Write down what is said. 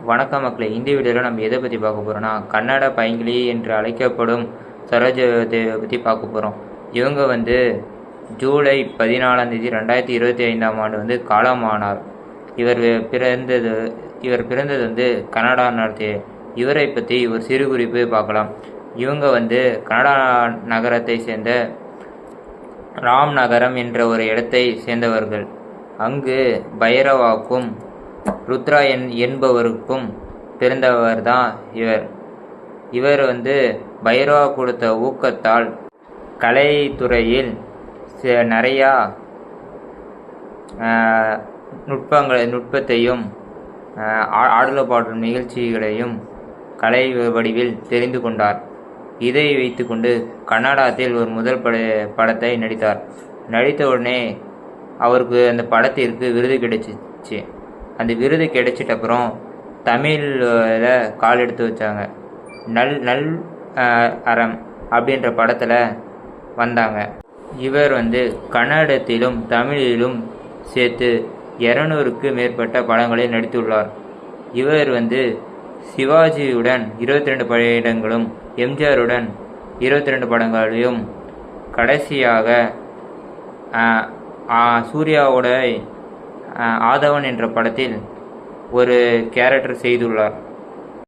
வணக்கம் மக்களே, இந்த வீடியோவில் நம்ம எதை பற்றி பார்க்க போகிறோம்னா கன்னட பைங்கிலி என்று அழைக்கப்படும் சரோஜா தேவியை பற்றி பார்க்க போகிறோம். இவங்க ஜூலை 14 2025 காலமானார். இவர் பிறந்தது கனடா நாட்டில். இவரை பற்றி ஒரு சிறு குறிப்பு பார்க்கலாம். இவங்க கனடா நகரத்தை சேர்ந்த ராம்நகரம் என்ற ஒரு இடத்தை சேர்ந்தவர்கள். அங்கு பைரவாக்கும் ருத்ரா என்பவருக்கும் பிறந்தவர் தான் இவர். இவர் பைரவா கொடுத்த ஊக்கத்தால் கலைத்துறையில் நிறையா நுட்பத்தையும் ஆடல் பாடல் நிகழ்ச்சிகளையும் கலை வடிவில் தெரிந்து கொண்டார். இதை வைத்துக்கொண்டு கன்னடத்தில் ஒரு முதல் படத்தை நடித்தார். நடித்தவுடனே அவருக்கு அந்த படத்திற்கு விருது கிடைச்சிச்சு. அந்த விருது கிடைச்சிட்டப்புறம் தமிழில் கால் எடுத்து வச்சாங்க. நல் அறம் அப்படின்ற படத்தில் வந்தாங்க. இவர் கன்னடத்திலும் தமிழிலும் சேர்த்து 200க்கு மேற்பட்ட படங்களில் நடித்துள்ளார். இவர் சிவாஜியுடன் 22 படங்களும் எம்ஜிஆருடன் 22 படங்களையும் கடைசியாக சூர்யாவோட ஆதவன் என்ற படத்தில் ஒரு கேரக்டர் செய்துள்ளார்.